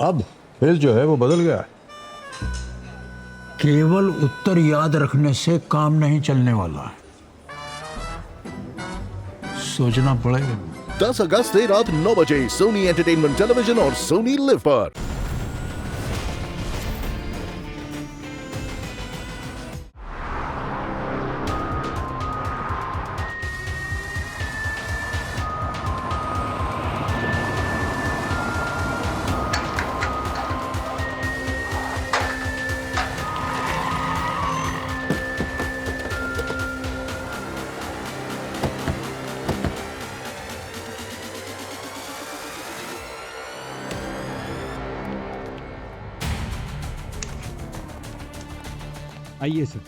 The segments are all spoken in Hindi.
अब खेल जो है वो बदल गया है। केवल उत्तर याद रखने से काम नहीं चलने वाला, सोचना पड़ेगा। 10 अगस्त से रात 9 बजे सोनी एंटरटेनमेंट टेलीविजन और सोनी लिव पर। आइए सर।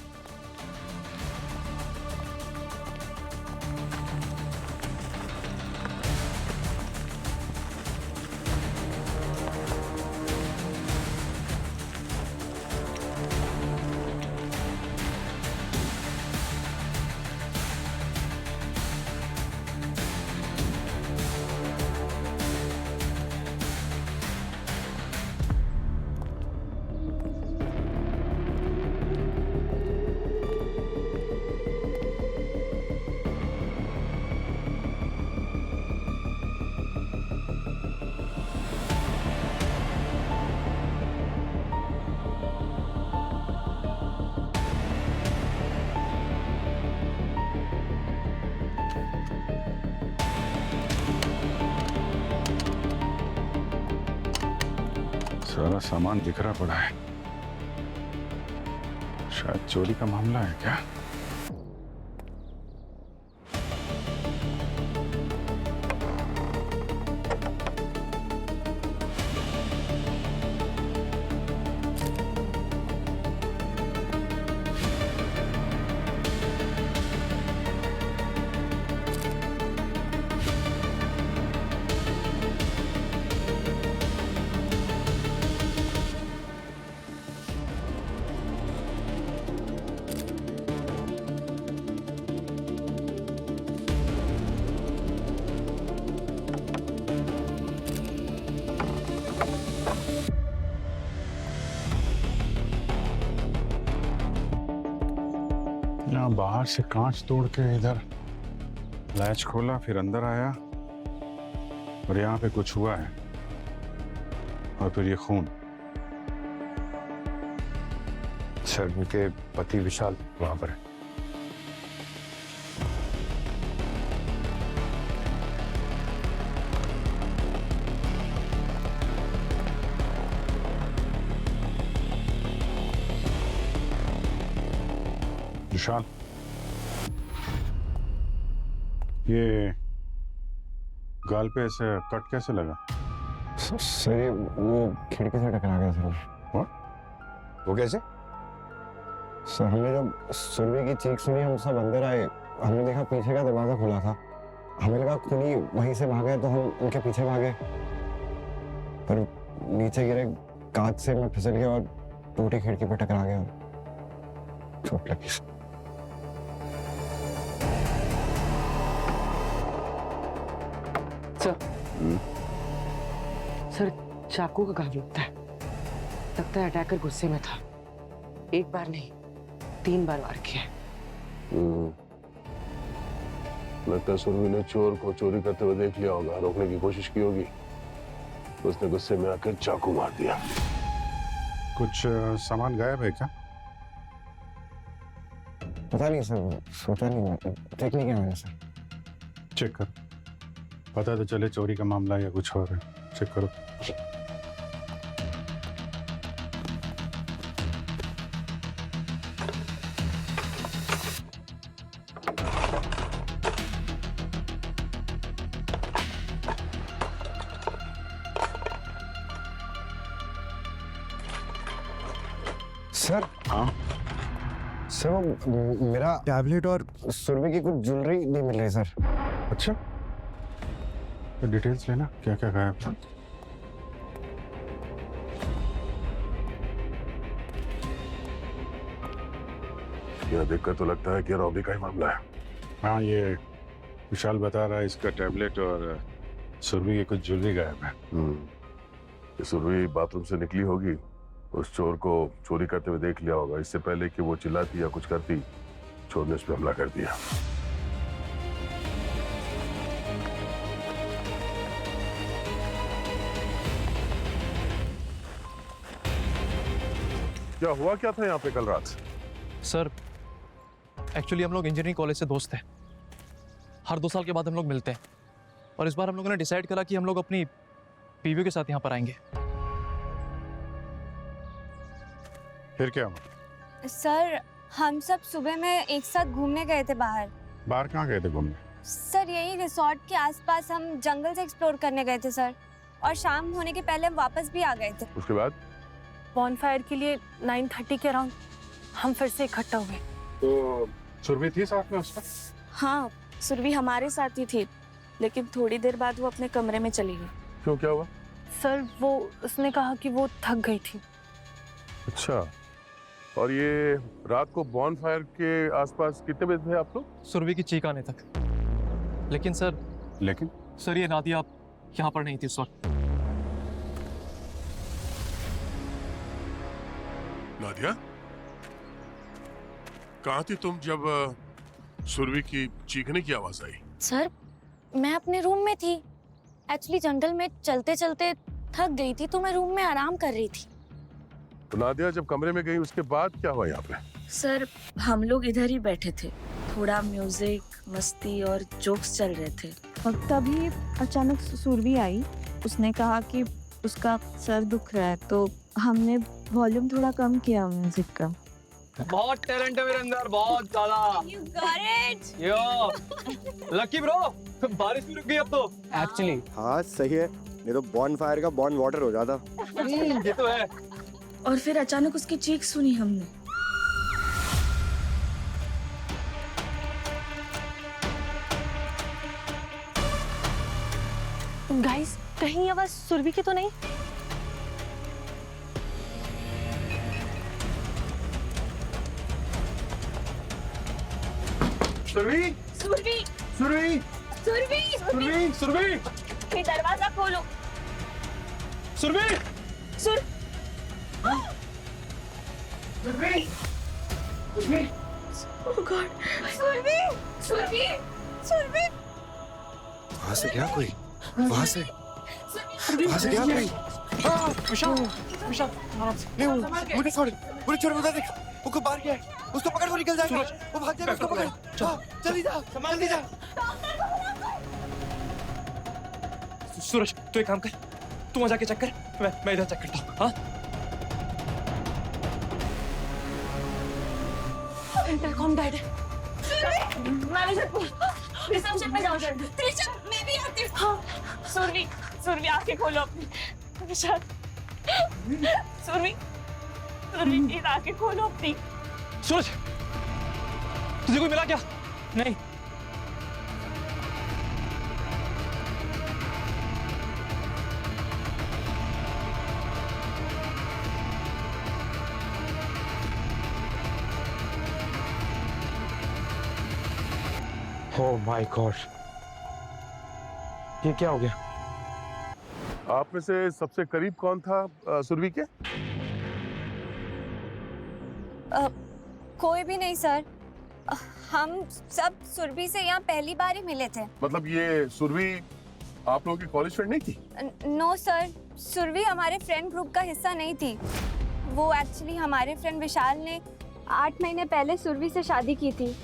सारा सामान बिखरा पड़ा है, शायद चोरी का मामला है क्या? यहाँ बाहर से कांच तोड़ के इधर लैच खोला, फिर अंदर आया और यहाँ पे कुछ हुआ है और फिर ये खून। सर, उनके पति विशाल वहां पर है। विशाल, ये गाल पे ऐसे कट कैसे लगा? सर ये वो खिड़की से टकरा गया सर। What? वो कैसे? सर हमने जब सुरभि की चीख सुनी, हम सब अंदर आए, हमने देखा पीछे का दरवाजा खुला था। हमें लगा खूनी वहीं से भागे तो हम उनके पीछे भागे, पर नीचे गिरे कांच से मैं फिसल गया और टूटी खिड़की पे टकरा गया, चोट लगी। सर, चाकू का घाव लगता है अटैकर गुस्से में था। एक बार नहीं, 3 बार वार किया। लगता है सुरभि ने चोर को चोरी करते हुए देख लिया होगा, रोकने की कोशिश की होगी, उसने गुस्से में आकर चाकू मार दिया। कुछ सामान गायब है क्या? पता नहीं सर, सोचा नहीं, चेक नहीं किया मैंने सर। चेक कर, पता तो चले चोरी का मामला या कुछ और है। चेक करो। सर, हाँ, सर वो मेरा टैबलेट और सुरभि की कुछ ज्वेलरी नहीं मिल रही सर। अच्छा, तो डिटेल्स लेना, क्या क्या गायब था। यह देखकर तो लगता है कि रॉबी का ही मामला है। हाँ, ये विशाल बता रहा है इसका टैबलेट और सुरभि की कुछ ज्वेलरी गायब है। ये सुरभि बाथरूम से निकली होगी, उस चोर को चोरी करते हुए देख लिया होगा। इससे पहले कि वो चिल्लाती या कुछ करती, चोर ने उस पर हमला कर दिया। क्या हुआ क्या था यहाँ पे कल रात? सर एक्चुअली हम लोग इंजीनियरिंग कॉलेज से दोस्त हैं। हर 2 साल के बाद हम लोग मिलते हैं और इस बार हम लोगों ने डिसाइड करा कि हम लोग अपनी बीवियों के साथ यहाँ पर आएंगे। फिर क्या हुआ? सर हम सब सुबह में एक साथ घूमने गए थे बाहर। बाहर कहाँ गए थे घूमने? सर यही रिसोर्ट के आसपास हम जंगल से एक्सप्लोर करने गए थे सर, और शाम होने के पहले हम वापस भी आ गए थे। उसके बाद बॉनफायर के लिए 9:30 के अराउंड हम फिर से इकट्ठा हुए। तो सुरभि थी साथ में उसका? हाँ, सुरभि हमारे साथ ही थी, लेकिन थोड़ी देर बाद वो अपने कमरे में चली गई। क्यों, क्या हुआ? सर वो उसने कहा कि वो थक गई थी। अच्छा, और ये रात को बॉनफायर के आसपास कितने बजे थे आप लोग? सुरभि की चीख आने तक। लेकिन सर ये नादिया यहाँ पर नहीं थी उस वक्त। नादिया, कहाँ थी तुम जब सुरभि की चीखने की आवाज आई? सर मैं अपने रूम में थी। एक्चुअली जंगल में चलते चलते थक गई थी तो मैं रूम में आराम कर रही थी। तो नादिया जब कमरे में गई उसके बाद क्या हुआ यहाँ पे? सर हम लोग इधर ही बैठे थे, थोड़ा म्यूजिक, मस्ती और जोक्स चल रहे थे। और तभी अचानक सुरभि आई। उसने कहा कि उसका सर दुख रहा है, तो हमने वॉल्यूम थोड़ा कम किया म्यूजिक का। बहुत टैलेंट है मेरे अंदर, बहुत ज्यादा। You got it! Yo lucky bro, बारिश भी रुक गई अब तो। एक्चुअली हाँ सही है, ये तो बॉन फायर का बॉन वाटर हो जाता। ये तो है। और फिर अचानक उसकी चीख सुनी हमने। गाइस, कहीं आवाज सुरभि की तो नहीं? सुरभि, सुरभि! सुरभि, सुरभि! सुरभि, सुरभि, ये दरवाजा खोलो। सुरभि, सुर सुरभि, सुरभि। Oh God! सुरभि! सुरभि! सुरभि! वहाँ से गया कोई? वहाँ से गया कोई? विशाल, विशाल, आराम से। नहीं, मुझे छोड़, मुझे छोड़, मुझे देख, वो बाहर गया है, उसको पकड़, वो निकल जाएगा, वो भाग जाएगा, उसको पकड़, जल्दी जा, जल्दी जा। सूरज, तू एक काम कर, तू वहाँ जाके चेक कर, मैं इधर चेक करता हूँ। हाँ? इंटरकॉम डायड है। मैनेजर रिसेप्शन में जाओ जल्दी। त्रिशा, मैं भी आती हूँ। हाँ, सुरभि, सुरभि आंखें खोलो अपनी। विशाल, सुरभि, सुरभि प्लीज आंखें खोलो अपनी। सूरज, तुझे कोई मिला क्या? नहीं। ओह माय गॉड, ये क्या हो गया? आप में से सबसे करीब कौन था सुरभि के? कोई भी नहीं सर, हम सब सुरभि से यहाँ पहली बार ही मिले थे। मतलब ये सुरभि आप लोगों की कॉलेज फ्रेंड नहीं थी? नो सर, सुरभि हमारे फ्रेंड ग्रुप का हिस्सा नहीं थी। वो एक्चुअली हमारे फ्रेंड विशाल ने 8 महीने पहले सुरभि से शादी की थी।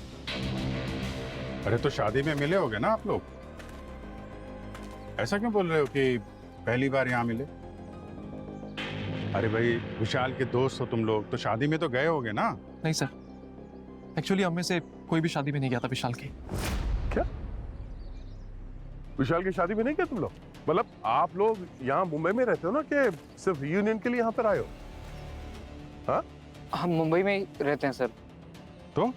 अरे तो शादी में मिले होगे ना आप लोग? ऐसा क्यों बोल रहे हो कि पहली बार यहाँ मिले? अरे भाई, विशाल के दोस्त हो तुम लोग, तो शादी में तो गए होगे ना? नहीं सर, एक्चुअली हम में से कोई भी शादी में नहीं गया था विशाल की। क्या? विशाल की शादी में नहीं गए तुम लोग? मतलब आप लोग यहाँ मुंबई में रहते हो ना, कि सिर्फ रियूनियन के लिए यहाँ पर आए हो? हाँ? हम मुंबई में ही रहते हैं सर। तो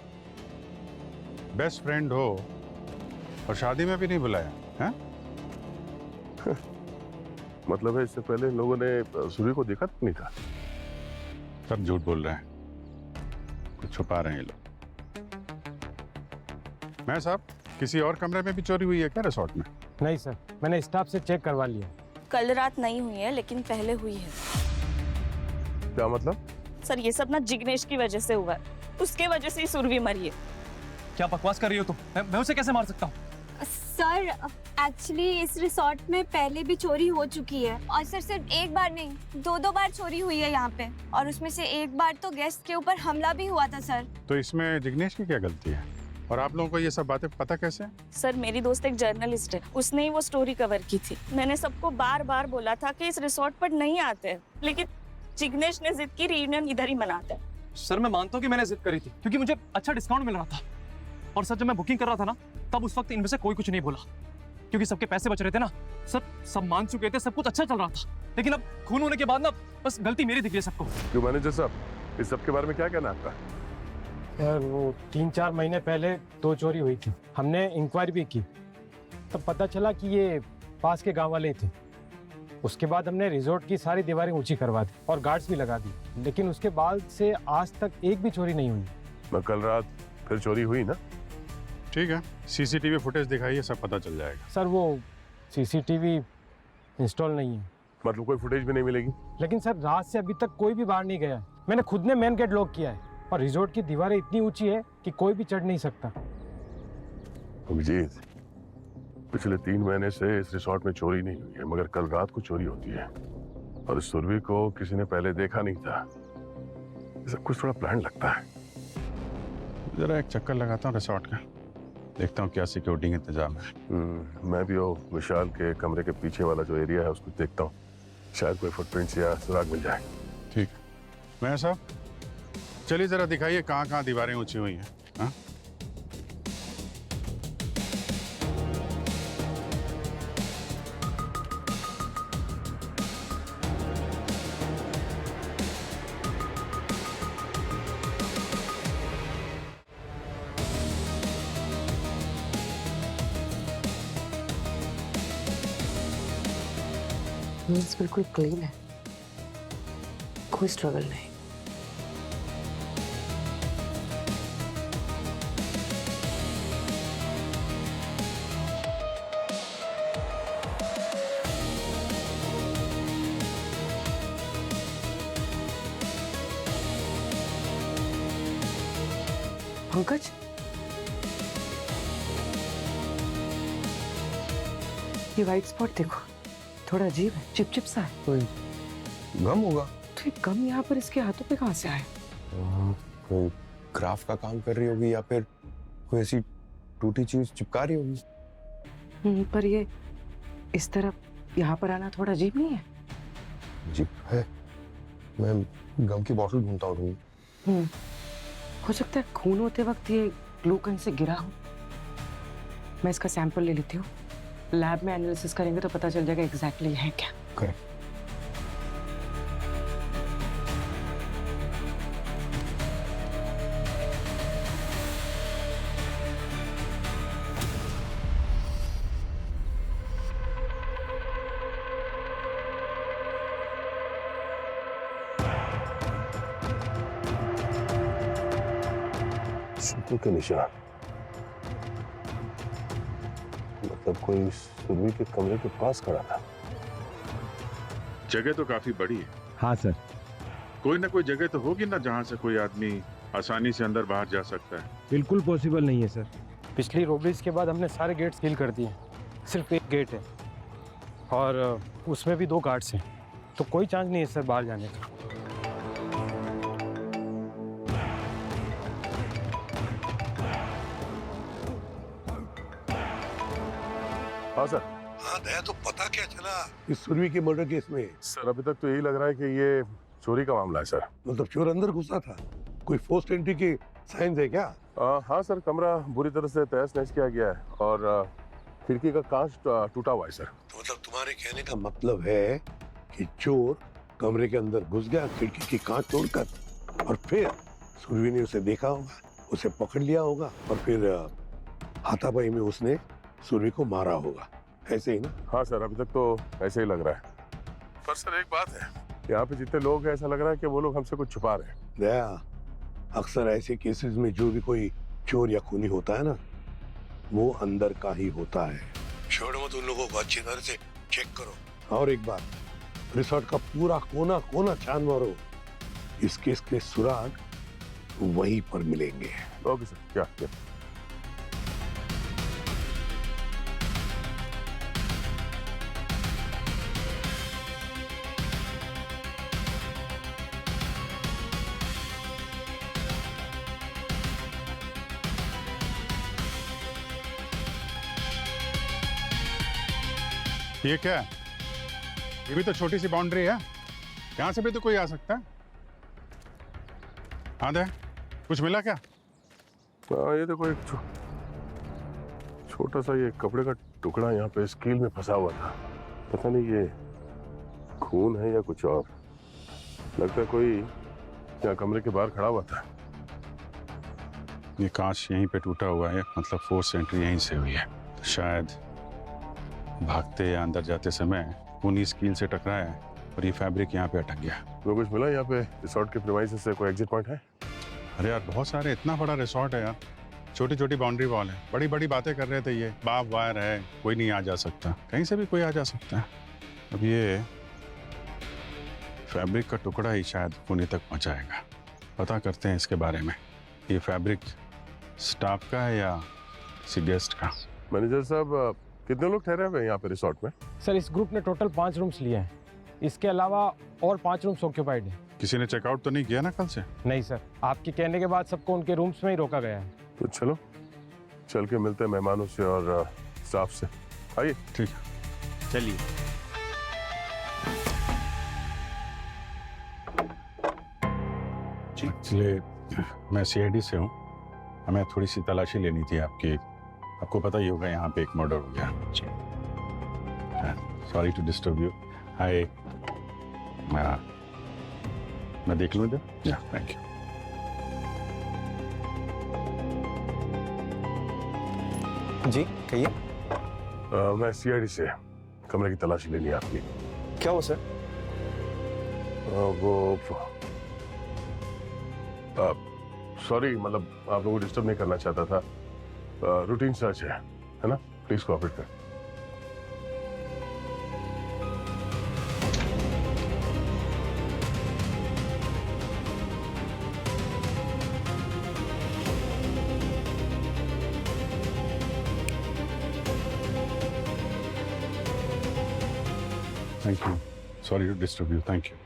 बेस्ट फ्रेंड हो और शादी में भी नहीं बुलाया हैं? मतलब है इससे पहले इन लोगों ने सुरभि को देखा तक नहीं था? सब झूठ बोल रहे हैं, कुछ छुपा रहे हैं ये लोग। मैं साहब, किसी और कमरे में भी चोरी हुई है क्या रिसोर्ट में? नहीं सर, मैंने स्टाफ से चेक करवा लिया, कल रात नहीं हुई है, लेकिन पहले हुई है। क्या मतलब? सर ये सब ना जिग्नेश की वजह से हुआ है, उसके वजह से ही सुरभि मरी है। क्या बकवास कर रही हो तुम? मैं उसे कैसे मार सकता हूँ? सर एक्चुअली इस रिसोर्ट में पहले भी चोरी हो चुकी है, और सर सिर्फ एक बार नहीं 2-2 बार चोरी हुई है यहाँ पे, और उसमें से एक बार तो गेस्ट के ऊपर हमला भी हुआ था सर। तो इसमें जिग्नेश की क्या गलती है? और आप लोगों को ये सब बातें पता कैसे? सर मेरी दोस्त एक जर्नलिस्ट है, उसने ही वो स्टोरी कवर की थी। मैंने सबको बार बार बोला था कि इस रिसोर्ट पर नहीं आते हैं, लेकिन जिग्नेश ने जिद की रियूनियन इधर ही मनाते हैं। सर मैं मानता हूँ कि मैंने जिद करी थी, क्योंकि मुझे अच्छा डिस्काउंट मिल रहा था। और सर जब मैं बुकिंग कर रहा था ना, तब उस वक्त इनमें से कोई कुछ नहीं बोला, क्योंकि सबके पैसे बच रहे थे ना। सर सब मान चुके थे, सब कुछ अच्छा चल रहा था, लेकिन अब खून होने के बाद ना बस गलती मेरी दिख रही है सबको। क्यों मैनेजर साहब, इस सब के बारे में क्या कहना आपका? यार वो 3-4 महीने पहले 2 चोरी हुई थी, हमने इंक्वायरी भी की, तब पता चला कि ये पास के गांव वाले थे। उसके बाद हमने रिजॉर्ट की सारी दीवारें ऊंची करवा दी और गार्ड्स भी लगा दी, लेकिन उसके बाद से आज तक एक भी चोरी नहीं हुई। मैं कल रात फिर चोरी हुई ना? ठीक है, सीसीटीवी फुटेज दिखाइए, सब पता चल जाएगा। सर वो सीसीटीवी इंस्टॉल नहीं है। मतलब कोई फुटेज भी नहीं मिलेगी? लेकिन सर रात से अभी तक कोई भी बाहर नहीं गया है। मैंने खुद ने मेन गेट लॉक किया है, और रिजॉर्ट की दीवारें इतनी ऊंची है कि कोई भी चढ़ नहीं सकता। अभिजीत, पिछले 3 महीने से इस रिसोर्ट में चोरी नहीं हुई है, मगर कल रात को चोरी होती है, और सुरभि को किसी ने पहले देखा नहीं था। ये सब कुछ थोड़ा प्लान लगता है। जरा एक चक्कर लगाता हूँ रिसोर्ट का, देखता हूँ क्या सिक्योरिटी का इंतजाम है। मैं भी वो विशाल के कमरे के पीछे वाला जो एरिया है उसको देखता हूँ, शायद कोई फुटप्रिंट्स या सुराग मिल जाए। ठीक, मैं साहब चलिए जरा दिखाइए कहाँ कहाँ दीवारें ऊंची हुई हैं। हाँ? मीन्स बिल्कुल क्लीन है, कोई स्ट्रगल नहीं। पंकज, ये वाइट स्पॉट देखो, थोड़ा अजीब है, चिपचिप सा है। कोई गम होगा? तो ये गम यहाँ पर इसके हाथों पे कहाँ से आया? कोई क्राफ्ट का काम कर रही होगी, या फिर कोई ऐसी टूटी चीज चिपका रही होगी। पर ये इस तरफ यहाँ पर आना थोड़ा अजीब नहीं है? अजीब है। मैं गम की बोतल ढूंढता हूँ। हो सकता है खून होते वक्त ये ग्लू गन से गिरा हो। मैं इसका सैंपल ले लेती हूँ, लैब में एनालिसिस करेंगे तो पता चल जाएगा एग्जैक्टली है क्या। करेक्ट। शत्रुओं के निशान, मतलब कोई सुरभि के कमरे के पास खड़ा था। जगह तो काफी बड़ी है। हाँ सर। कोई ना कोई जगह तो होगी ना जहाँ से कोई आदमी आसानी से अंदर बाहर जा सकता है। बिल्कुल पॉसिबल नहीं है सर। पिछली रॉबरीज के बाद हमने सारे गेट सील कर दिए, सिर्फ एक गेट है, और उसमें भी 2 गार्ड्स हैं, तो कोई चांस नहीं है सर बाहर जाने का। हाँ सर। हाँ दया, तो पता क्या चला इस सुरभि के मर्डर केस में? सर अभी तक तो यही लग रहा है कि ये चोरी का मामला है सर। मतलब चोर अंदर घुसा था, कोई फोर्स्ड एंट्री के साइंस है क्या? हाँ सर, कमरा बुरी तरह से तहस नहस किया गया है, और खिड़की का कांच टूटा हुआ है सर। तो मतलब तुम्हारे कहने का मतलब है कि चोर कमरे के अंदर घुस गया खिड़की की कांच तोड़कर, और फिर सुरभि ने उसे देखा होगा, उसे पकड़ लिया होगा, और फिर हाथापाई में उसने सुरभि को मारा होगा, ऐसे ही ना? हाँ सर, अभी तक तो ऐसे ही लग रहा है। पर सर एक बात है, यहाँ पे जितने लोग हैं ऐसा लग रहा है कि वो लोग हमसे कुछ छुपा रहे हैं। दया, अक्सर ऐसे केसेस में जो भी कोई चोर या खूनी होता है ना, वो अंदर का ही होता है। छोड़ो मत उन लोगों को, अच्छी तरह से चेक करो, और एक बात, रिसोर्ट का पूरा कोना कोना छान मारो, इस केस के सुराग वहीं पर मिलेंगे। ओके सर, क्या ये क्या है? ये भी तो छोटी सी बाउंड्री है, यहाँ से भी तो कोई आ सकता है। हाँ दे, कुछ मिला क्या? ये तो कोई छोटा सा ये कपड़े का टुकड़ा यहाँ पे स्कील में फंसा हुआ था। पता नहीं ये खून है या कुछ और। लगता है कोई यहाँ कमरे के बाहर खड़ा हुआ था। ये कांच यहीं पे टूटा हुआ है, मतलब फोर्स एंट्री यहीं से हुई है। तो शायद भागते या अंदर जाते समय उन्हीं स्कील से टकराया है और ये फैब्रिक यहाँ पे अटक गया। तो कुछ मिला यहाँ पे रिसोर्ट के प्रीमाइसेस से? कोई एग्जिट पॉइंट है? अरे यार बहुत सारे, इतना बड़ा रिसोर्ट है यार, छोटी छोटी बाउंड्री वॉल है, बड़ी बड़ी बातें कर रहे थे। ये बाप वायर है, कोई नहीं आ जा सकता, कहीं से भी कोई आ जा सकता है। अब ये फैब्रिक का टुकड़ा ही शायद पुणे तक पहुँचाएगा। पता करते हैं इसके बारे में। ये फैब्रिक स्टाफ का है या किसी गेस्ट का? मैनेजर साहब, कितने लोग ठहरे हुए हैं यहाँ पे रिसोर्ट में? सर इस ग्रुप ने टोटल 5 रूम्स लिए हैं, इसके अलावा और 5 रूम्स ऑक्यूपाइड हैं। किसी ने चेकआउट तो नहीं किया ना कल से? नहीं सर, आपके कहने के बाद सबको उनके रूम्स में ही रोका गया है। तो चलो चल के मिलते हैं मेहमानों से और स्टाफ से। आइए। ठीक है, चलिए। एक्चुअली मैं सीआईडी से हूँ, हमें थोड़ी सी तलाशी लेनी थी आपकी। आपको पता ही होगा यहाँ पे एक मर्डर हो गया। Sorry to disturb you. Hi, मैं देख लूँ इधर? या, थैंक यू। जी कहिए। मैं सीआईडी से, कमरे की तलाशी लेनी है आपकी। क्या हो सर? वो सॉरी, मतलब आप लोगों को डिस्टर्ब नहीं करना चाहता था। रूटीन सर्च है ना? प्लीज कोऑपरेट कर। Thank you, sorry to disturb you, thank you.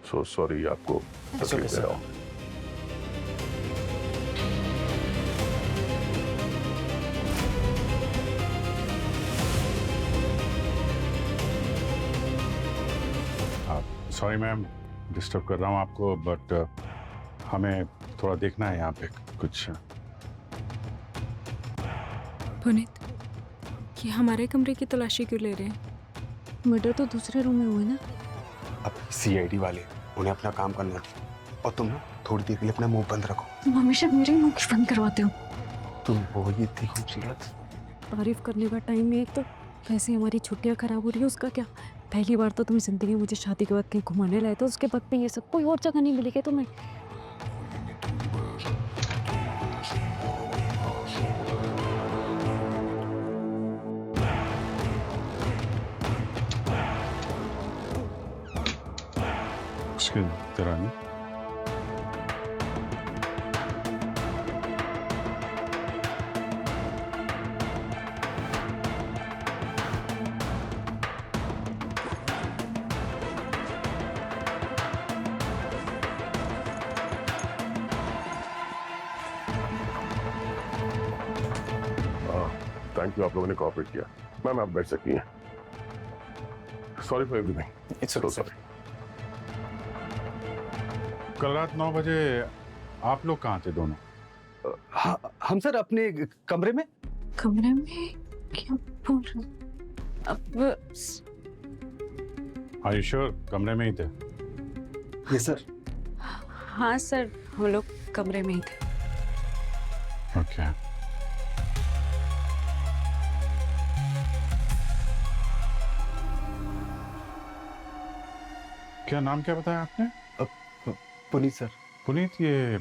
So sorry आपको तकलीफ दे रहा हूं। सॉरी मैम, डिस्टर्ब कर रहा हूँ आपको, बट हमें थोड़ा देखना है यहाँ पे कुछ। पुनीत, ये हमारे कमरे की तलाशी क्यों ले रहे हैं? मर्डर तो दूसरे रूम में हुआ ना। अब सीआईडी वाले, उन्हें अपना काम करना था, और तुम थोड़ी देर के लिए अपना मुंह बंद रखो। तुम हमेशा मेरे मुंह क्यों बंद करवाते हो? तुम वो ही इतनी खूबसूरत। तारीफ करने का टाइम है, एक तो कैसे हमारी छुट्टियां खराब हो रही है उसका क्या? पहली बार तो तुम जिंदगी में मुझे शादी के बाद कहीं घुमाने लाए, तो उसके बाद में ये सब कोई और जगह नहीं मिली क्या तुम्हें? उसके तरह नहीं। थैंक यू, आप लोगों ने कोऑपरेट किया। मैम आप बैठ सकती हैं। Sorry for everything. It's okay sir. कल रात 9 बजे आप लोग कहाँ थे दोनों? हम सर अपने कमरे में। कमरे में? क्या बोल रहे हो? अब आर यू श्योर कमरे में ही थे? ये सर। हाँ सर, हम लोग कमरे में ही थे। ओके। क्या नाम क्या बताया आपने? पुनीत सर। पुनीत, ये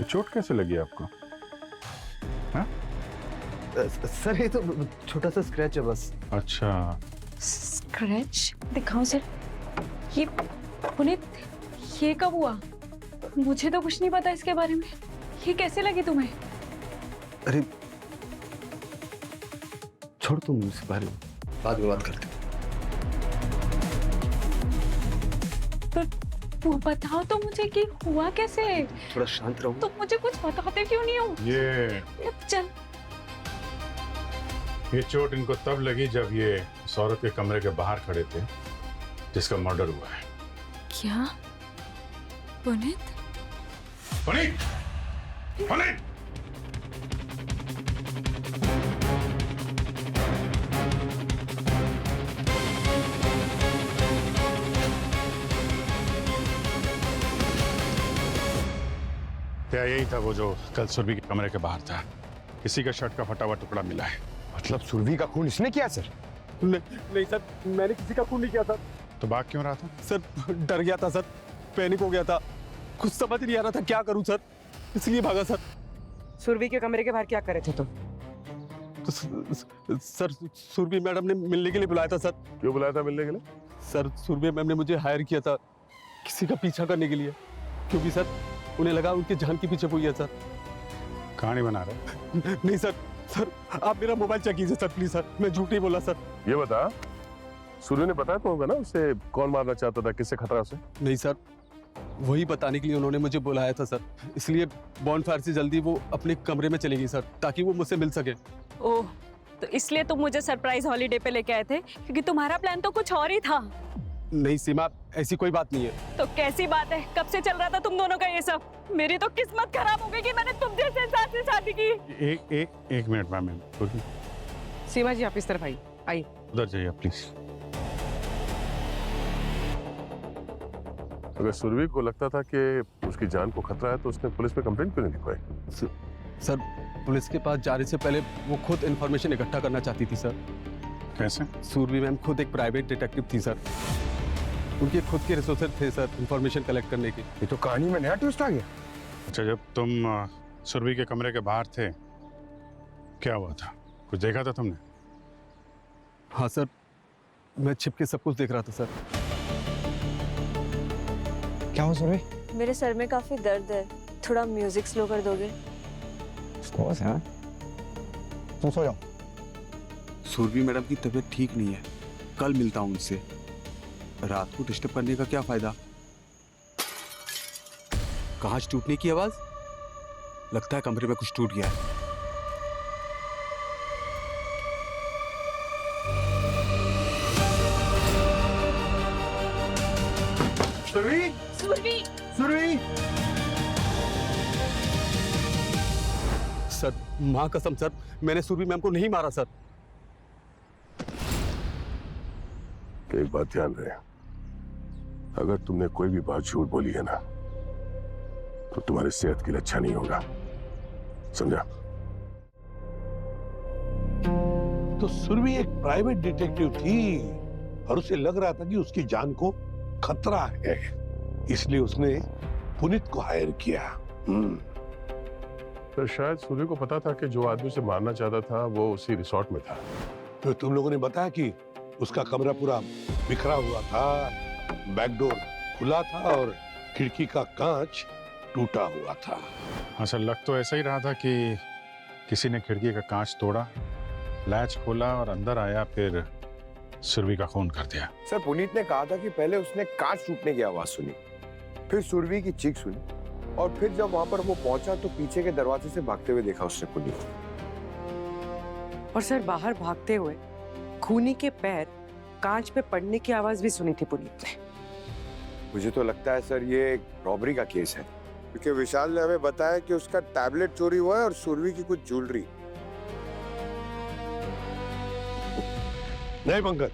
चोट कैसे लगी आपको? सर ये तो छोटा सा स्क्रैच है बस। अच्छा, स्क्रैच दिखाओ सर। ये पुनीत, ये कब हुआ? मुझे तो कुछ नहीं पता इसके बारे में। ये कैसे लगी तुम्हें? अरे छोड़ तुम इस बारे में, बाद में बात करते हैं। तो वो बताओ तो मुझे कि हुआ कैसे? थोड़ा शांत रहो। तुम मुझे कुछ बताते क्यों नहीं हो? ये चल। ये चोट इनको तब लगी जब ये इस औरत के कमरे के बाहर खड़े थे जिसका मर्डर हुआ है। क्या? पुनीत? पुनीत! पुनीत! क्या यही था वो जो कल सुरभि के कमरे के बाहर था? किसी का शर्ट का फटा हुआ टुकड़ा मिला है। मतलब सुरभि का खून इसने किया सर? नहीं सर, मैंने किसी का खून नहीं किया सर। तो भाग क्यों रहा था? सर डर गया था सर, पैनिक हो गया था, कुछ समझ नहीं आ रहा था क्या करूं सर, इसलिए भागा सर। सुरभि के कमरे के बाहर क्या करे थे तुम? तो सर सुरभि मैडम ने मिलने के लिए बुलाया था सर। क्यों बुलाया था मिलने के लिए? सर सुरभि मैम ने मुझे हायर किया था किसी का पीछा करने के लिए, क्योंकि सर उन्हें लगा उनकी जान के पीछे हुई है सर। कहानी बना रहे? नहीं सर, सर आप मेरा मोबाइल चेक कीजिए सर प्लीज सर, मैं झूठ नहीं बोला सर। ये बता, सूर्य ने बताया तो होगा ना उसे कौन मारना चाहता था, किससे खतरा उसे? नहीं सर, वही बताने के लिए उन्होंने मुझे बुलाया था सर, इसलिए बॉनफायर से जल्दी वो अपने कमरे में चली गई सर, ताकि वो मुझसे मिल सके। ओह, तो इसलिए तुम मुझे सरप्राइज हॉलीडे पे लेके आए थे, क्योंकि तुम्हारा प्लान तो कुछ और ही था। नहीं सीमा, ऐसी कोई बात नहीं है। तो कैसी बात है? कब से चल रहा था तुम दोनों का ये सब? मेरी तो किस्मत खराब हो गई कि मैंने तुम जैसे इंसान से शादी की। एक मिनट मैम, सीमा जी आप इस तरफ आइए। उधर जाइए प्लीज। अगर सुरभि को लगता था कि उसकी जान को खतरा है तो उसने पुलिस में कंप्लेंट क्यों नहीं लिखवाई? सर पुलिस के पास जाने से पहले वो खुद इन्फॉर्मेशन इकट्ठा करना चाहती थी सर। कैसे? सुरभि मैम खुद एक प्राइवेट डिटेक्टिव थी सर, उनके खुद के रिसोर्सेज थे सर इन्फॉर्मेशन कलेक्ट करने के। ये तो कहानी में नया ट्विस्ट आ गया। अच्छा, जब तुम सुरभि के कमरे के बाहर थे क्या हुआ था? कुछ देखा था तुमने? हाँ सर, मैं छिप के सब कुछ देख रहा था सर। क्या हो सुरभि? मेरे सर में काफी दर्द है, थोड़ा म्यूजिक स्लो कर दोगे? कोर्स है, तुम सो जाओ। सुरभि मैडम की तबीयत ठीक नहीं है, कल मिलता हूँ उनसे। रात को डिस्टर्ब करने का क्या फायदा? कांच टूटने की आवाज, लगता है कमरे में कुछ टूट गया है। सुरभि! सुरभि! सुरभि! सर माँ कसम सर, मैंने सुरभि मैम को नहीं मारा सर। एक बात ध्यान रहे, अगर तुमने कोई भी बात झूठ बोली है ना तो तुम्हारी सेहत के लिए अच्छा नहीं होगा, समझा? तो सुरभि एक प्राइवेट डिटेक्टिव थी और उसे लग रहा था कि उसकी जान को खतरा है, इसलिए उसने पुनीत को हायर किया। तो शायद सूर्य को पता था कि जो आदमी उसे मारना चाहता था वो उसी रिसोर्ट में था। तो तुम लोगों ने बताया कि उसका कमरा पूरा बिखरा हुआ था, बैकडोर खुला था और खिड़की का कांच टूटा हुआ था। हाँ सर, लग तो ऐसा ही रहा था कि किसी ने खिड़की का कांच तोड़ा, लैच खोला और अंदर आया, फिर सुरभि का खून कर दिया। सर पुनीत ने कहा था कि पहले उसने कांच टूटने की आवाज सुनी, फिर सुरभि की चीख सुनी, और फिर जब वहां पर वो पहुंचा तो पीछे के दरवाजे से भागते हुए देखा उसने पुनीत। और सर बाहर भागते हुए खूनी के पैर कांच पे पड़ने की आवाज भी सुनी थी पुनीत ने। मुझे तो लगता है सर ये एक रॉबरी का केस है, क्योंकि विशाल ने हमें बताया कि उसका टैबलेट चोरी हुआ है और सुरभि की कुछ ज्वेलरी। नहीं पंकज,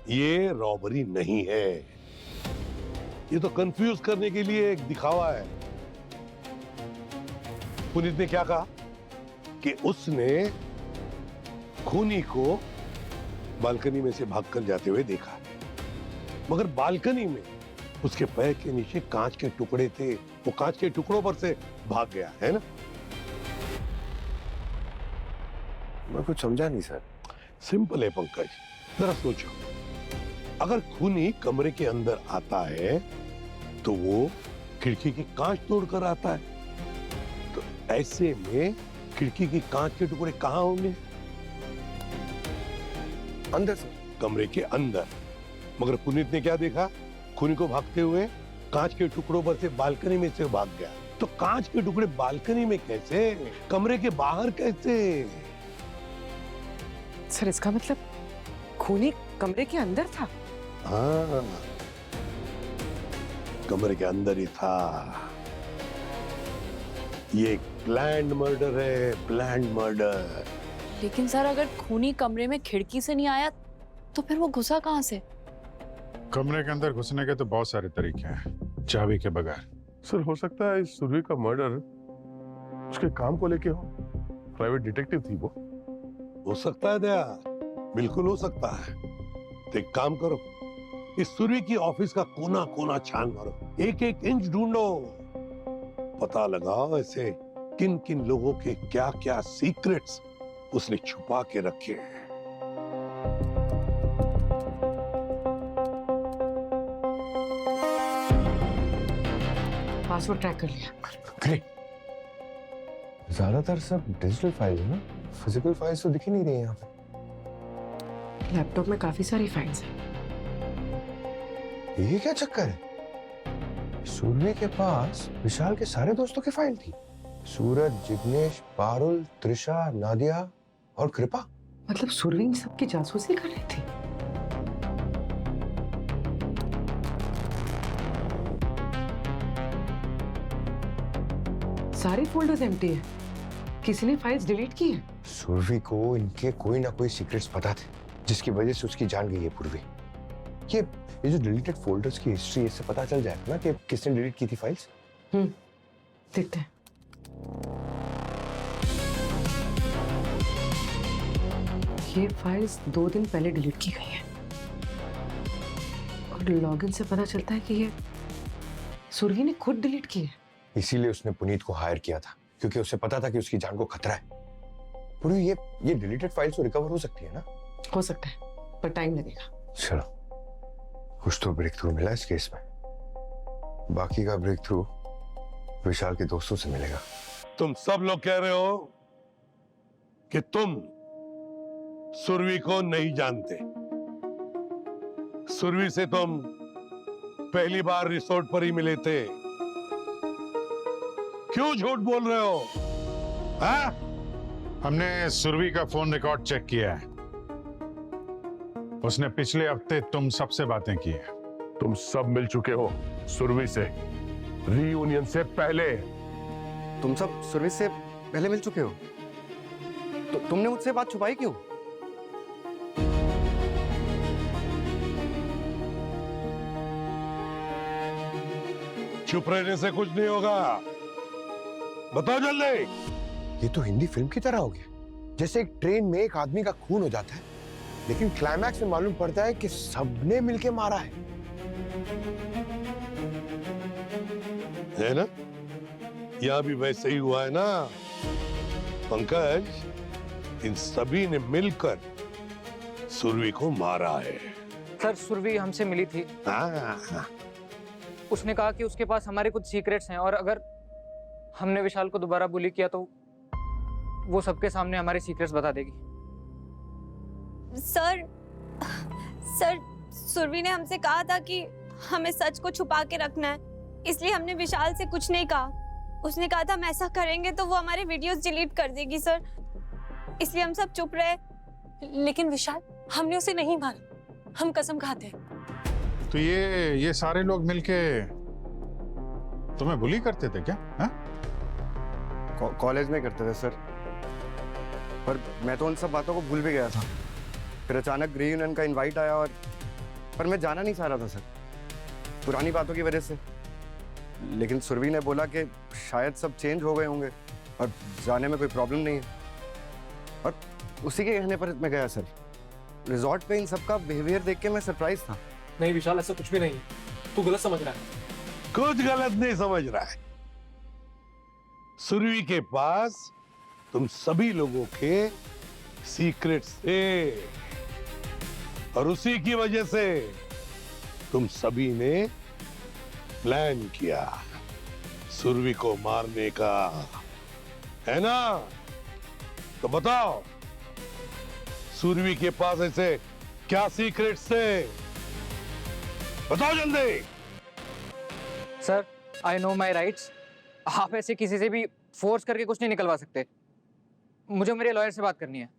ये रॉबरी नहीं है, ये तो कंफ्यूज करने के लिए एक दिखावा है। पुनीत ने क्या कहा कि उसने खूनी को बालकनी में से भागकर जाते हुए देखा, मगर बालकनी में उसके पैर के नीचे कांच के टुकड़े थे, वो कांच के टुकड़ों पर से भाग गया है ना। मैं कुछ समझा नहीं सर। सिंपल है पंकज, जरा सोचो, अगर खूनी कमरे के अंदर आता है तो वो खिड़की की कांच तोड़कर आता है, तो ऐसे में खिड़की की कांच के टुकड़े कहाँ होंगे? अंदर सर। कमरे के अंदर। मगर पुनीत ने क्या देखा? खूनी को भागते हुए कांच के टुकड़ों पर से बालकनी में से भाग गया। तो कांच के टुकड़े बालकनी में कैसे, कमरे के बाहर कैसे? सर इसका मतलब खूनी कमरे के अंदर था? हाँ, कमरे के अंदर ही था। ये प्लान्ड मर्डर है, प्लान्ड मर्डर। लेकिन सर अगर खूनी कमरे में खिड़की से नहीं आया तो फिर वो घुसा कहाँ से? कमरे के अंदर घुसने के तो बहुत सारे तरीके हैं, चाबी के बगैर। सर हो सकता है इस सुरभि का मर्डर उसके काम को लेके हो। प्राइवेट डिटेक्टिव थी वो। हो सकता है दया, बिल्कुल हो सकता है। तो एक काम करो, इस सुरभि की ऑफिस का कोना कोना छान मारो, एक एक इंच ढूंढो, पता लगाओ ऐसे किन किन लोगों के क्या क्या सीक्रेट्स उसने छुपा के रखे हैं। पासवर्ड ट्रैक कर लिया। ग्रेट। ज्यादातर सब डिजिटल फाइल है ना, फिजिकल फाइल्स तो दिख ही नहीं रही यहाँ पे। लैपटॉप में काफी सारी फाइल्स हैं। ये क्या चक्कर है? सूर्य के पास विशाल के सारे दोस्तों की फाइल थी। सूरज, जिग्नेश, पारुल, त्रिशा, नादिया और कृपा। मतलब सुरभि इन सबकी जासूसी कर रही थी। सारे फोल्डर्स एम्प्टी है। किसी ने फाइल्स डिलीट की है। सुरभि को इनके कोई ना कोई सीक्रेट्स पता थे, जिसकी वजह से उसकी जान गई है पूर्वी। ये जो डिलीटेड फोल्डर्स की हिस्ट्री, इससे पता चल जाएगा ना कि किसने डिलीट की थी फाइल्स। देखते हैं। ये फाइल्स 2 दिन पहले डिलीट की गई है और लॉगिन से पता चलता है कि ये सुरभि ने खुद डिलीट की है। इसीलिए उसने पुनीत को हायर किया था, क्योंकि उसे पता था कि उसकी जान को खतरा है। पूरी ये डिलीटेड फाइल्स तो रिकवर हो सकती है ना? हो सकता है, पर टाइम लगेगा। चलो, कुछ तो ब्रेक थ्रू मिला इस केस में। बाकी का ब्रेक थ्रू विशाल के दोस्तों से मिलेगा। तुम सब लोग कह रहे हो कि तुम सुरभि को नहीं जानते। सुरभि से तुम पहली बार रिसोर्ट पर ही मिले थे। क्यों झूठ बोल रहे हो? हाँ? हमने सुरभि का फोन रिकॉर्ड चेक किया है। उसने पिछले हफ्ते तुम सबसे बातें की है। तुम सब मिल चुके हो सुरभि से, रीयूनियन से पहले। तुम सब सुरभि से पहले मिल चुके हो? तो तुमने मुझसे बात छुपाई क्यों? चुप रहने से कुछ नहीं होगा, बताओ जल्दी। ये तो हिंदी फिल्म की तरह हो गया, जैसे एक ट्रेन में एक आदमी का खून हो जाता है, लेकिन क्लाइमैक्स में मालूम पड़ता है कि सबने मिलके मारा है ना? यहां भी वैसे ही हुआ है ना पंकज? इन सभी ने मिलकर सुरभि को मारा है। सर सुरभि हमसे मिली थी। हाँ। उसने कहा कि उसके पास हमारे कुछ सीक्रेट्स हैं और अगर हमने विशाल को दोबारा बुली किया तो वो सबके सामने हमारे सीक्रेट्स बता देगी। सर सुरभि ने हमसे कहा था कि हमें सच को छुपा के रखना है, इसलिए हमने विशाल से कुछ नहीं कहा। उसने कहा था हम ऐसा करेंगे तो वो हमारे वीडियोस डिलीट कर देगी सर, इसलिए हम सब चुप रहे। लेकिन विशाल, हमने उसे नहीं मारा, हम कसम खाते हैं। तो ये सारे लोग मिलके तुम्हें बुली करते थे क्या? कॉलेज में करते थे सर, पर मैं तो उन सब बातों को भूल भी गया था। फिर अचानक रीयूनियन का इनवाइट आया पर मैं जाना नहीं चाह रहा था सर, पुरानी बातों की वजह से। लेकिन सुरभि ने बोला कि शायद सब चेंज हो गए होंगे और जाने में कोई प्रॉब्लम नहीं है, और उसी के कहने पर मैं गया सर। रिजॉर्ट पे इन सबका बिहेवियर देख के मैं सरप्राइज था। नहीं विशाल, ऐसा कुछ भी नहीं है, तू गलत समझ रहा है। कुछ गलत नहीं समझ रहा है। सुरभि के पास तुम सभी लोगों के सीक्रेट से, और उसी की वजह से तुम सभी ने प्लान किया सुरभि को मारने का, है ना? तो बताओ सुरभि के पास ऐसे क्या सीक्रेट थे? बताओ जल्दी। Sir, I know my rights. आप ऐसे किसी से भी फोर्स करके कुछ नहीं निकलवा सकते। मुझे मेरे लॉयर से बात करनी है।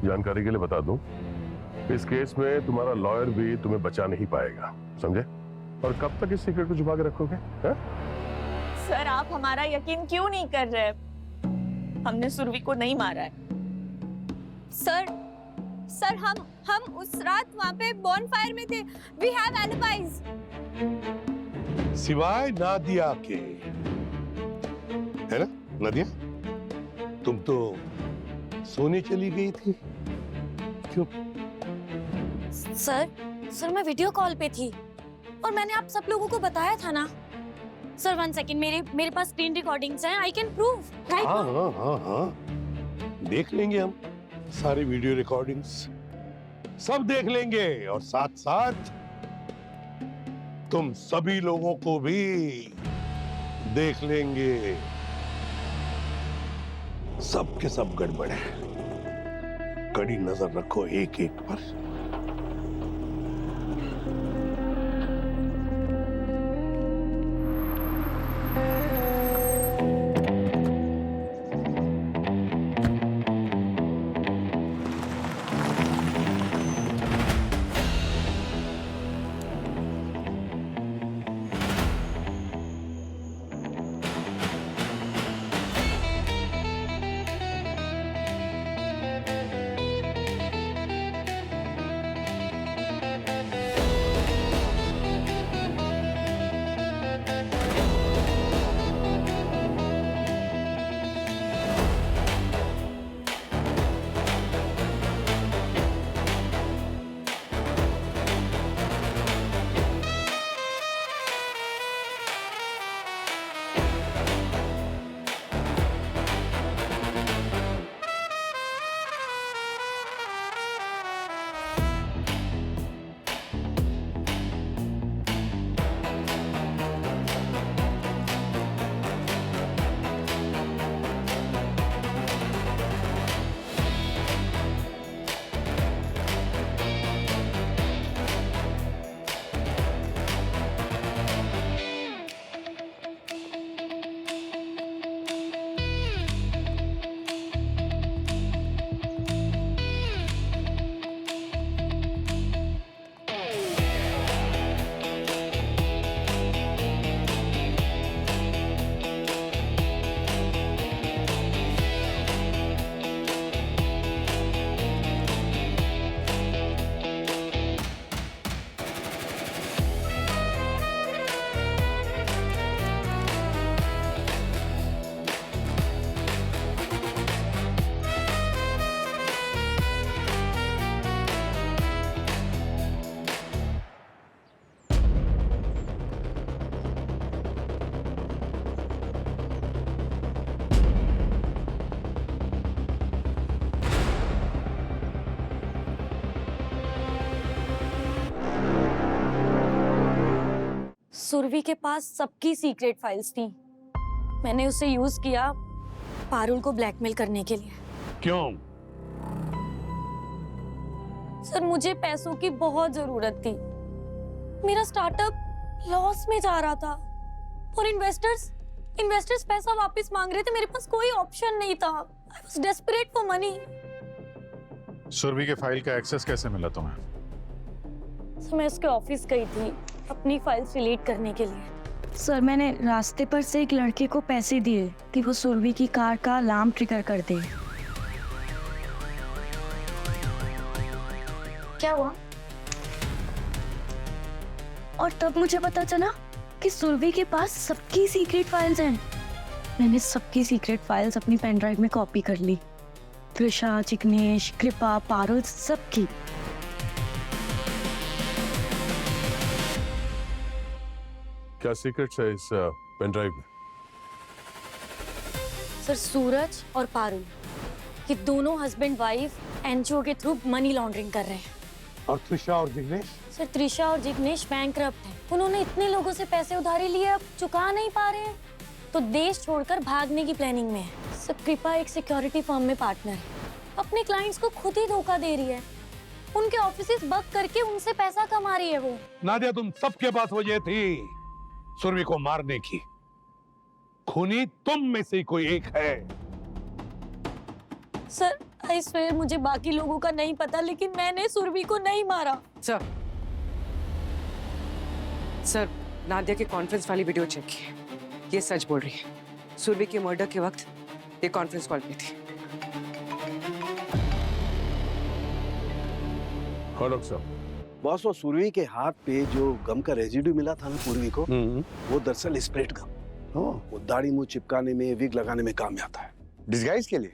जानकारी के लिए बता दूं, इस केस में तुम्हारा लॉयर भी तुम्हें बचा नहीं पाएगा, समझे? और कब तक इस सीक्रेट को छुपा के रखोगे? सर, आप हमारा यकीन क्यों नहीं कर रहे? हमने सुरभि को नहीं मारा है। सर हम उस रात वहाँ पे बॉनफायर में थे। We have alibis। सिवाय नादिया के, है ना नादिया? तुम तो सोने चली गई थी, क्यों? सर मैं वीडियो कॉल पे थी और मैंने आप सब लोगों को बताया था ना। सर 1 सेकंड, मेरे पास स्क्रीन रिकॉर्डिंग्स हैं, आई कैन प्रूव राइट। हाँ, देख लेंगे हम सारी वीडियो रिकॉर्डिंग्स, सब देख लेंगे, और साथ साथ तुम सभी लोगों को भी देख लेंगे। सब के सब गड़बड़ है, कड़ी नजर रखो एक एक पर। सुरभि के पास सबकी सीक्रेट फाइल्स थी। मैंने उसे यूज किया पारुल को ब्लैकमेल करने के लिए। क्यों? सर मुझे पैसों की बहुत जरूरत थी। मेरा स्टार्टअप लॉस में जा रहा था और इन्वेस्टर्स पैसा वापस मांग रहे थे। मेरे पास कोई ऑप्शन नहीं था। I was desperate for money. Surabhi के फाइल का एक्सेस कैसे मिला तुम्हें? सर मैं उसके ऑफिस गई थी अपनी फाइल्स डिलीट करने के लिए। सर मैंने रास्ते पर से एक लड़के को पैसे दिए कि वो सुरभि की कार का अलार्म ट्रिगर कर दे। क्या हुआ? और तब मुझे पता चला कि सुरभि के पास सबकी सीक्रेट फाइल्स हैं। मैंने सबकी सीक्रेट फाइल्स अपनी पेन ड्राइव में कॉपी कर ली। त्रिशा, चिकनेश, कृपा, पारुल, सबकी। क्या सीक्रेट्स है इस पेन ड्राइव में? सर सूरज और पारुल ये दोनों हस्बैंड वाइफ एनजीओ के थ्रू मनी लॉन्ड्रिंग कर रहे हैं। और त्रिशा और जिग्नेश? सर त्रिशा और जिग्नेश बैंकरप्ट हैं। उन्होंने इतने लोगों से पैसे उधारी लिए, अब चुका नहीं पा रहे हैं तो देश छोड़कर भागने की प्लानिंग में है। सर कृपा एक सिक्योरिटी फर्म में पार्टनर है, अपने क्लाइंट्स को खुद ही धोखा दे रही है। उनके ऑफिसेज बग करके उनसे पैसा कमा रही है वो। नादिया, तुम सबके पास वजह थी सुरभि को मारने की। खूनी तुम में से कोई एक है। सर आई स्वेयर मुझे बाकी लोगों का नहीं पता, लेकिन मैंने सुरभि को नहीं मारा। सर नादिया की कॉन्फ्रेंस वाली वीडियो चेक की, ये सच बोल रही है। सुरभि के मर्डर के वक्त ये कॉन्फ्रेंस कॉल पे थी। हाँ डॉक्टर साहब। बॉस, वो सुरभि के हाथ पे जो गम का रेजिड्यू मिला था ना पूर्वी को, वो दरअसल स्प्रेड गम। वो दाढ़ी मुंह चिपकाने में, विग लगाने में काम आता है। डिस्गाइज के लिए?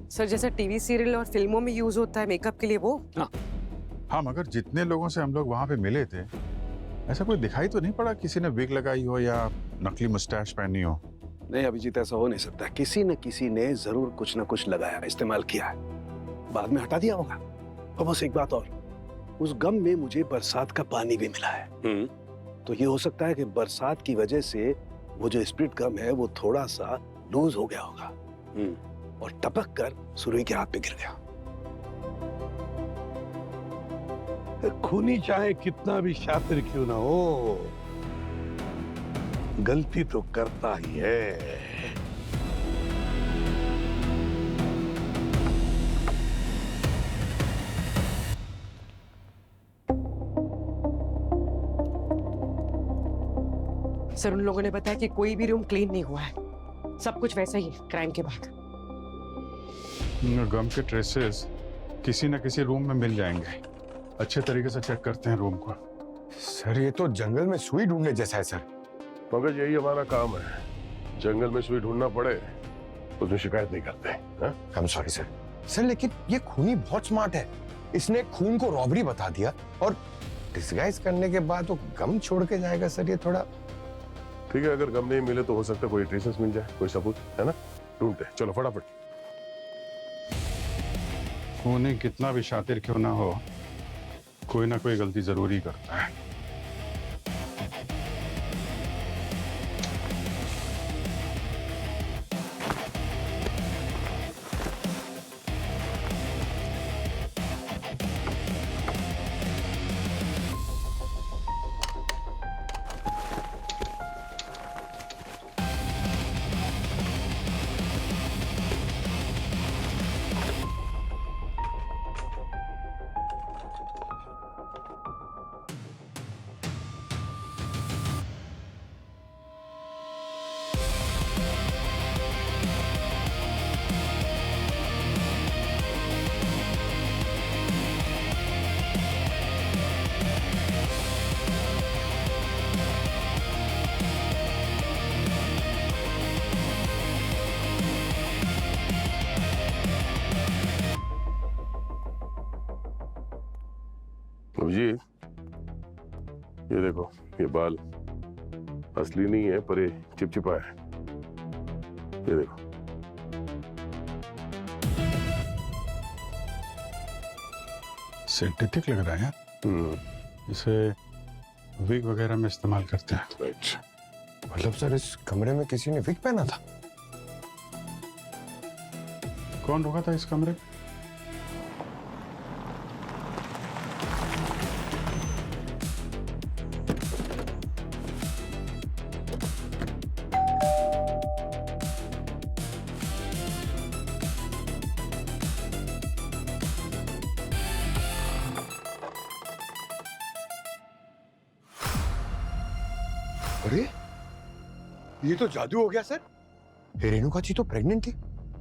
सर जैसा टीवी सीरियल और फिल्मों में यूज होता है मेकअप के लिए वो। हाँ, मगर जितने लोगों से हम लोग वहां पे मिले थे, ऐसा कोई दिखाई तो नहीं पड़ा किसी ने विग लगाई हो या नकली मुस्टैच पहनी हो। नहीं अभिजीत, ऐसा हो नहीं सकता। किसी न किसी ने जरूर कुछ न कुछ लगाया, इस्तेमाल किया है, बाद में हटा दिया होगा। और बस एक बात और, उस गम में मुझे बरसात का पानी भी मिला है। तो ये हो सकता है कि बरसात की वजह से वो जो स्प्रिट गम है वो थोड़ा सा लूज हो गया होगा और टपक कर सुरभि के हाथ पे गिर गया। खूनी चाहे कितना भी शातिर क्यों ना हो, गलती तो करता ही है। सर उन लोगों ने बताया कि कोई भी रूम क्लीन नहीं हुआ है, सब कुछ वैसा ही है क्राइम के बाद। गम के ट्रेसेस किसी न किसी रूम में मिल जाएंगे। अच्छे तरीके से चेक करते हैं रूम को। सर ये तो जंगल में सुई ढूंढने जैसा है सर। मगर यही हमारा काम है, जंगल में सुई ढूंढना पड़े उसमें शिकायत नहीं करते। I am sorry sir. Sir लेकिन ये खूनी बहुत स्मार्ट है, इसने खून को रॉबरी बता दिया और डिस्गाइज करने के बाद वो गम छोड़ के जाएगा। सर ये थोड़ा ठीक है, अगर गम नहीं मिले तो हो सकता है कोई ट्रेसेस मिल जाए, कोई सबूत, है ना? ढूंढते, चलो फटाफट। खूनी कितना भी शातिर क्यों ना हो, कोई ना कोई गलती जरूर ही करता है। जी ये देखो, ये बाल असली नहीं है पर ये चिपचिपा है। ये देखो, सिंथेटिक लग रहा है। इसे विग वगैरह में इस्तेमाल करते हैं। मतलब सर इस कमरे में किसी ने विग पहना था? कौन रुका था इस कमरे में? अरे ये तो जादू हो गया सर। रेणुका जी तो प्रेग्नेंट थी,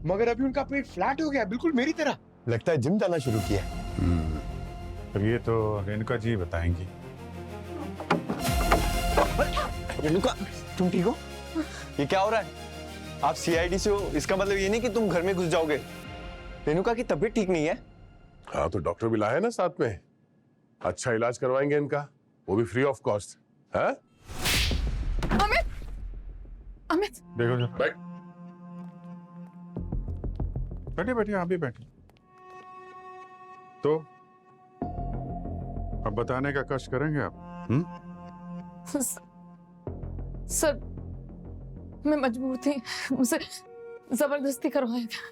मगर अभी उनका पेट फ्लैट हो गया, बिल्कुल मेरी तरह। लगता है जिम जाना शुरू किया। अब ये तो रेणुका जी बताएंगी। रेणुका तुम ठीक हो? ये क्या हो रहा है? आप सीआईडी से हो, इसका मतलब ये नहीं कि तुम घर में घुस जाओगे। रेणुका की तबीयत ठीक नहीं है। हाँ तो डॉक्टर भी लाए ना साथ में, अच्छा इलाज करवाएंगे इनका, वो भी फ्री ऑफ कॉस्ट। है अमित, देखो जो बैठ। बैठिए बैठिए, आप भी बैठिए। तो अब बताने का कष्ट करेंगे आप? सर मैं मजबूर थी, मुझसे जबरदस्ती करवाया गया।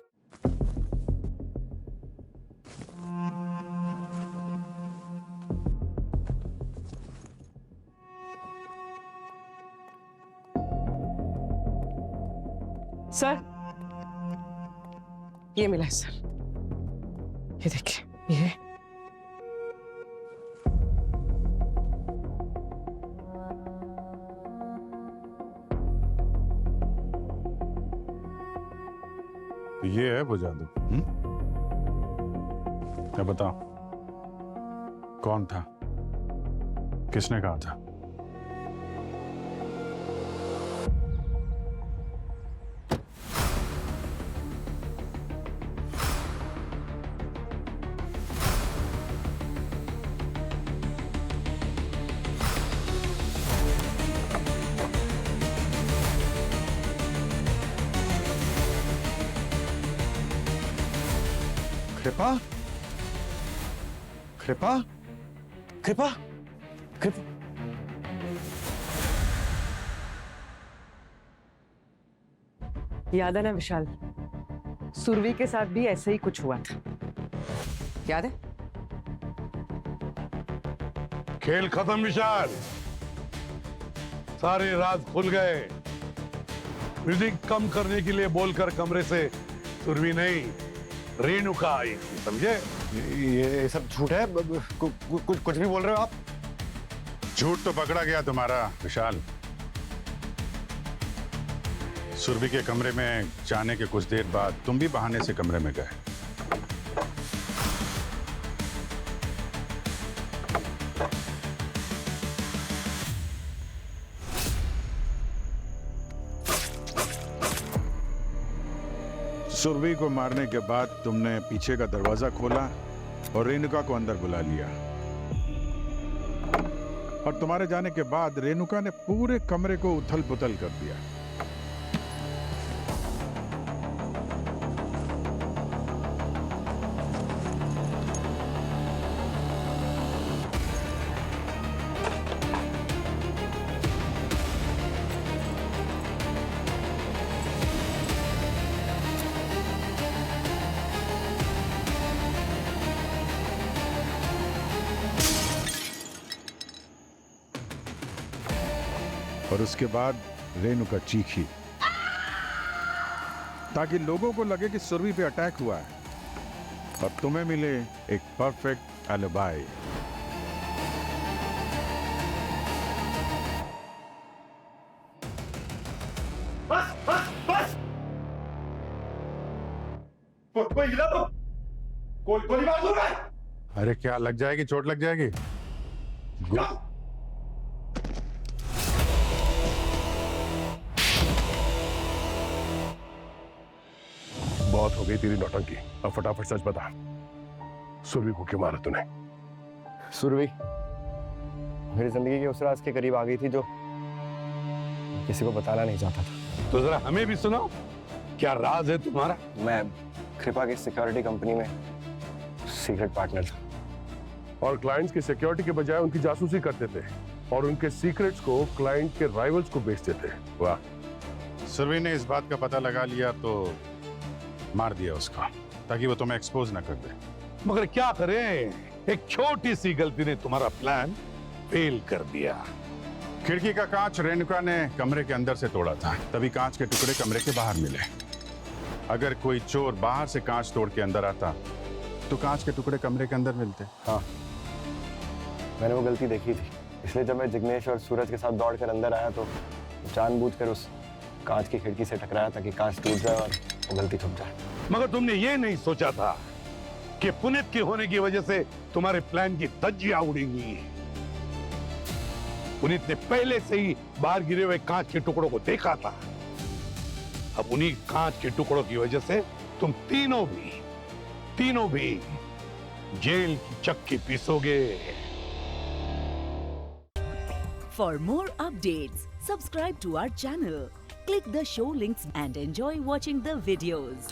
सर ये मिला है सर, ये देखिए ये। ये है वो जादू। क्या बताओ, कौन था, किसने कहा था? कृपा कृपा कृपा कृपा याद है ना विशाल, सुरभि के साथ भी ऐसे ही कुछ हुआ था, याद है? खेल खत्म विशाल, सारे राज खुल गए। म्यूजिक कम करने के लिए बोलकर कमरे से सुरभि नहीं, रेणुका आई थी, समझे? ये सब झूठ है। कुछ भी बोल रहे हो आप। झूठ तो पकड़ा गया तुम्हारा विशाल। सुरभि के कमरे में जाने के कुछ देर बाद तुम भी बहाने से कमरे में गए। सुरभि को मारने के बाद तुमने पीछे का दरवाजा खोला और रेणुका को अंदर बुला लिया, और तुम्हारे जाने के बाद रेणुका ने पूरे कमरे को उथल पुथल कर दिया। और उसके बाद रेणुका चीखी ताकि लोगों को लगे कि सुरभि पे अटैक हुआ है, और तुम्हें मिले एक परफेक्ट एलिबाई। बस बस बस, कोई हिला तो गोली मार दूंगा। अरे क्या लग जाएगी, चोट लग जाएगी? बहुत हो गई तेरी नौटंकी, अब फटाफट सच बता, सुरभि को क्यों मारा तूने? सुरभि मेरी जिंदगी के उस राज के करीब आ गई थी जो किसी को बताना नहीं चाहता था। तो जरा हमें भी सुनाओ, क्या राज है तुम्हारा? मैं कृपा की सिक्योरिटी कंपनी में सीक्रेट पार्टनर था, और क्लाइंट्स की सिक्योरिटी के बजाय उनकी जासूसी करते थे और उनके सीक्रेट्स को क्लाइंट के राइवल्स को बेचते थे। वाह। सुरभि ने इस बात का पता लगा लिया तो मार दिया उसको, ताकि वो तुम्हें एक्सपोज ना कर दे। मगर क्या करें, एक छोटी सी गलती ने तुम्हारा प्लान फेल कर दिया। खिड़की का कांच रेणुका ने कमरे के अंदर से तोड़ा था, तभी कांच के टुकड़े कमरे के बाहर मिले। अगर कोई चोर बाहर से कांच तोड़ के अंदर आता तो कांच के टुकड़े कमरे के अंदर मिलते। हाँ, मैंने वो गलती देखी थी, इसलिए जब मैं जिग्नेश और सूरज के साथ दौड़कर अंदर आया तो जानबूझकर उस कांच की खिड़की से टकराया ताकि कांच टूट जाए और वो गलती छुप जाए। मगर तुमने ये नहीं सोचा था कि पुनीत के होने की वजह से तुम्हारे प्लान की धज्जियां उड़ेंगी। पुनीत ने पहले से ही बाहर गिरे हुए कांच के टुकड़ों को देखा था। अब उन्हीं कांच के टुकड़ों की वजह से तुम तीनों भी जेल की चक्की पीसोगे। For more updates, subscribe to our channel, click the show links and enjoy watching the videos.